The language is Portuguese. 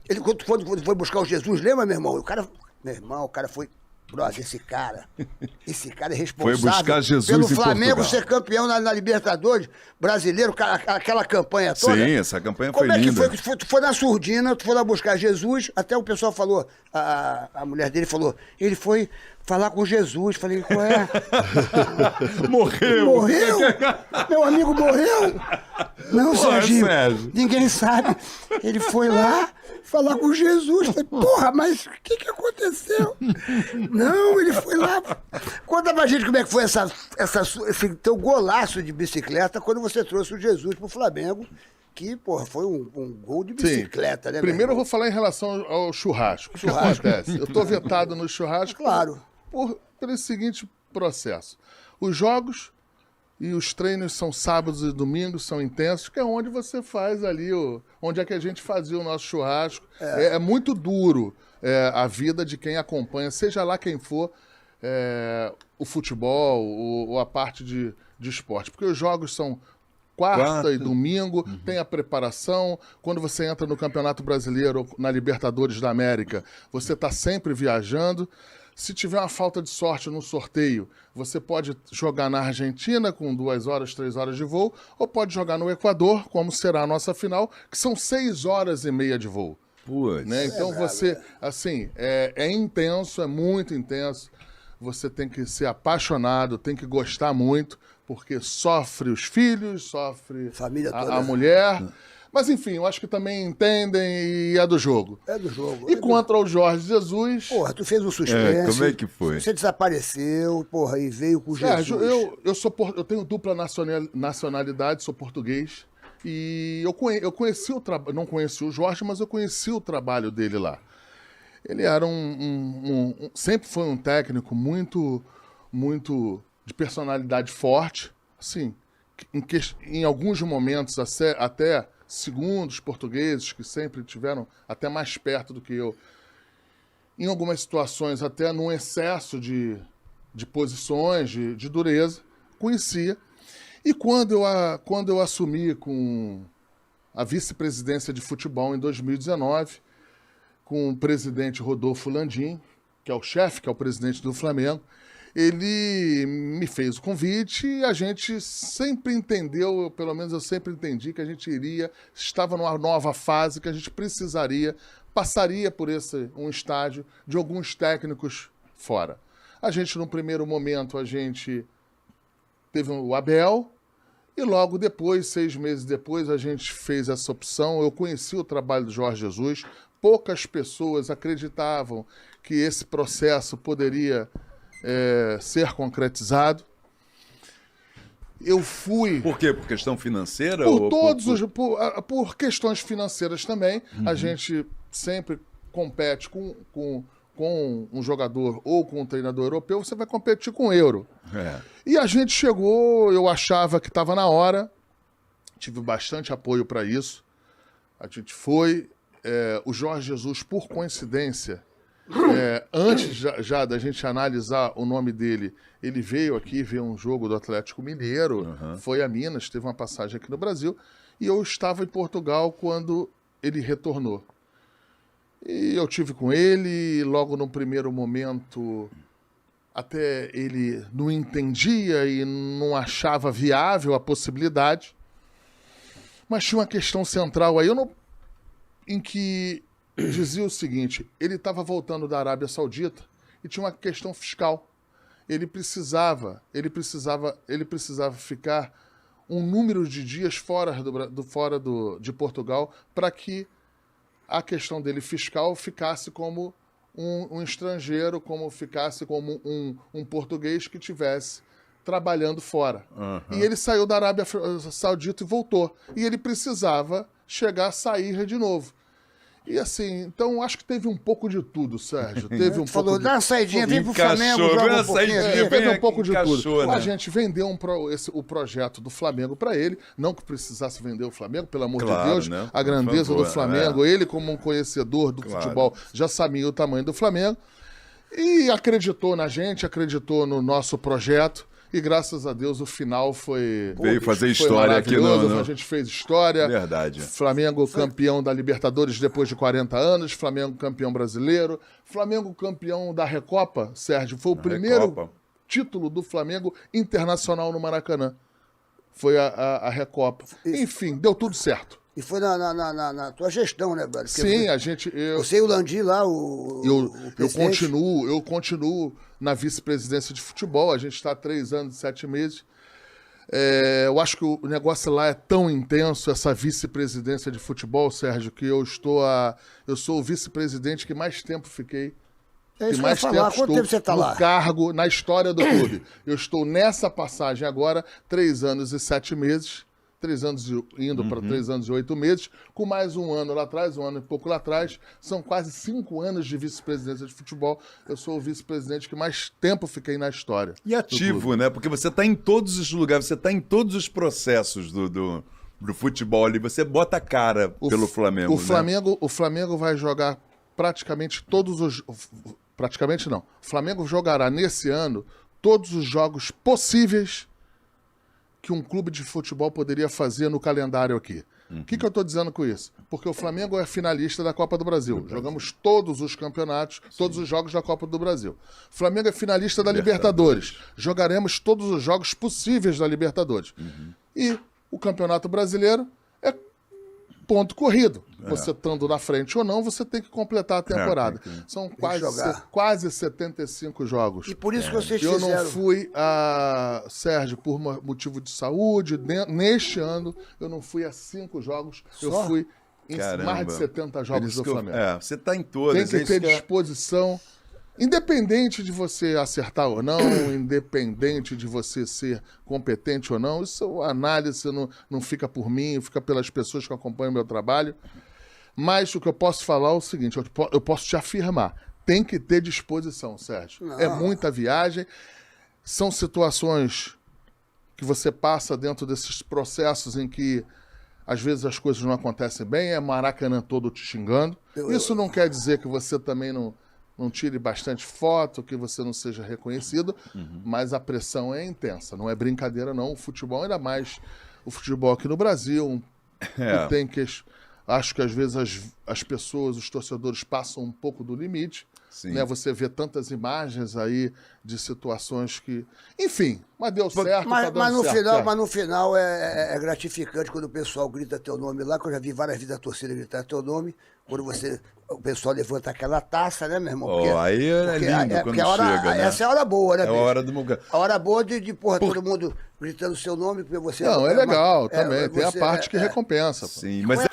Ele, quando foi buscar o Jesus, lembra, meu irmão? O cara foi... Brother, esse cara é responsável Foi buscar Jesus pelo em Flamengo Portugal. ser campeão na Libertadores brasileiro, aquela campanha toda. Sim, essa campanha foi linda. Como é linda. que foi? Tu foi na surdina, tu foi lá buscar Jesus, até o pessoal falou, a mulher dele falou, ele foi falar com Jesus. Falei, qual é? Morreu! Morreu? Meu amigo morreu? Não, Serginho, Sérgio. ninguém sabe. Ele foi lá falar com Jesus. Falei, porra, mas o que aconteceu? Não, ele foi lá. Conta pra gente como é que foi esse teu golaço de bicicleta quando você trouxe o Jesus pro Flamengo, que, porra, foi um gol de bicicleta, né? Primeiro eu vou falar em relação ao churrasco. O que acontece? Eu tô vetado no churrasco. Claro. Pelo seguinte processo. Os jogos e os treinos são sábados e domingos, são intensos, que é onde você faz ali, onde é que a gente fazia o nosso churrasco. É muito duro a vida de quem acompanha, seja lá quem for, o futebol ou a parte de esporte. Porque os jogos são quarta e domingo, tem a preparação. Quando você entra no Campeonato Brasileiro ou na Libertadores da América, você está sempre viajando. Se tiver uma falta de sorte no sorteio, você pode jogar na Argentina com 2 horas, 3 horas de voo, ou pode jogar no Equador, como será a nossa final, que são 6 horas e meia de voo. Putz. Né? Então você, assim, é intenso, é muito intenso. Você tem que ser apaixonado, tem que gostar muito, porque sofre os filhos, sofre Família toda. a mulher. Mas enfim, eu acho que também entendem e é do jogo. É do jogo. E contra o Jorge Jesus... Porra, tu fez um suspense. Como é que foi? Você desapareceu, porra, e veio com Sérgio, Jesus. eu tenho dupla nacionalidade, sou português. E eu conheci o trabalho... Não conheci o Jorge, mas eu conheci o trabalho dele lá. Ele era sempre foi um técnico muito de personalidade forte. Assim, em alguns momentos até segundo os portugueses, que sempre tiveram até mais perto do que eu, em algumas situações até num excesso de posições, de dureza, conhecia. E quando eu assumi com a vice-presidência de futebol em 2019, com o presidente Rodolfo Landim, que é o chefe, que é o presidente do Flamengo, ele me fez o convite e a gente sempre entendeu, pelo menos eu sempre entendi, que a gente estava numa nova fase, que a gente passaria por um estágio de alguns técnicos fora. A gente, no primeiro momento, a gente teve o Abel e logo depois, 6 meses depois, a gente fez essa opção. Eu conheci o trabalho do Jorge Jesus, poucas pessoas acreditavam que esse processo poderia ser concretizado. Eu fui... Por quê? Por questão financeira? Por questões financeiras também. A gente sempre compete com um jogador ou com um treinador europeu, você vai competir com euro. E a gente chegou, eu achava que estava na hora, tive bastante apoio para isso. A gente foi... o Jorge Jesus, por coincidência, antes já da gente analisar o nome dele, ele veio aqui ver um jogo do Atlético Mineiro, foi a Minas, teve uma passagem aqui no Brasil, e eu estava em Portugal quando ele retornou. E eu tive com ele, e logo no primeiro momento, até ele não entendia e não achava viável a possibilidade, mas tinha uma questão central aí, em que dizia o seguinte: ele estava voltando da Arábia Saudita e tinha uma questão fiscal. Ele precisava ficar um número de dias fora de Portugal para que a questão dele fiscal ficasse como um estrangeiro, ficasse como um português que estivesse trabalhando fora. E ele saiu da Arábia Saudita e voltou. E ele precisava sair de novo. E assim, então acho que teve um pouco de tudo, Sérgio. Teve Falou, dá uma saidinha, vem pro Flamengo, joga um pouquinho. Teve um pouco de tudo. Né? A gente vendeu o projeto do Flamengo para ele, não que precisasse vender o Flamengo, pelo amor de Deus, né? A grandeza do Flamengo, ele como um conhecedor do futebol já sabia o tamanho do Flamengo, e acreditou na gente, acreditou no nosso projeto, E graças a Deus o final foi... Veio fazer foi história aqui maravilhoso, A gente fez história. Verdade. Flamengo campeão da Libertadores depois de 40 anos. Flamengo campeão brasileiro. Flamengo campeão da Recopa, Sérgio. Foi o primeiro Recopa. título do Flamengo internacional no Maracanã. Foi a Recopa. Enfim, deu tudo certo. E foi na tua gestão, né, brother? Porque Sim, você e o Landim lá, eu presidente. continuo na vice-presidência de futebol. A gente está há 3 anos e 7 meses. Eu acho que o negócio lá é tão intenso, essa vice-presidência de futebol, Sérgio, que eu sou o vice-presidente que mais tempo fiquei. É isso Que que eu ia mais falar. tempo Quanto tempo você estou tá no lá? cargo na história do clube. Eu estou nessa passagem agora, 3 anos e 7 meses. 3 anos indo para 3 anos e 8 meses, com mais um ano lá atrás, um ano e pouco lá atrás. São quase 5 anos de vice-presidência de futebol. Eu sou o vice-presidente que mais tempo fiquei na história. E ativo, né? Porque você tá em todos os lugares, você tá em todos os processos do futebol ali. Você bota a cara pelo Flamengo, O Flamengo vai jogar praticamente todos os... Praticamente não. O Flamengo jogará nesse ano todos os jogos possíveis que um clube de futebol poderia fazer no calendário aqui. O que eu estou dizendo com isso? Porque o Flamengo é finalista da Copa do Brasil. Jogamos todos os campeonatos, todos os jogos da Copa do Brasil. O Flamengo é finalista da Libertadores. Jogaremos todos os jogos possíveis da Libertadores. E o Campeonato Brasileiro é ponto corrido. Você estando na frente ou não, você tem que completar a temporada. São quase 75 jogos. E por isso que vocês Eu fizeram... não fui Sérgio, por motivo de saúde, neste ano, eu não fui a 5 jogos, eu fui em mais de 70 jogos do Flamengo. Você tá em todas. Tem que ter disposição, independente de você acertar ou não, independente de você ser competente ou não, isso a análise não fica por mim, fica pelas pessoas que acompanham o meu trabalho. Mas o que eu posso falar é o seguinte, eu posso te afirmar, tem que ter disposição, Sérgio. Não. É muita viagem, são situações que você passa dentro desses processos em que às vezes as coisas não acontecem bem, é Maracanã todo te xingando. Isso não quer dizer que você também não tire bastante foto, que você não seja reconhecido, mas a pressão é intensa, não é brincadeira não. O futebol, ainda mais o futebol aqui no Brasil, tem que... Acho que às vezes as pessoas, os torcedores passam um pouco do limite. Né? Você vê tantas imagens aí de situações que... Enfim, mas deu certo, tá dando certo. Mas no final é gratificante quando o pessoal grita teu nome lá, que eu já vi várias vezes a torcida gritar teu nome, quando o pessoal levanta aquela taça, né, meu irmão? Porque, aí é lindo quando chega, né? Essa é a hora boa, né, É a hora do... A hora boa todo mundo gritando seu nome, porque você... Não, é legal também, tem a parte que recompensa. Sim, mas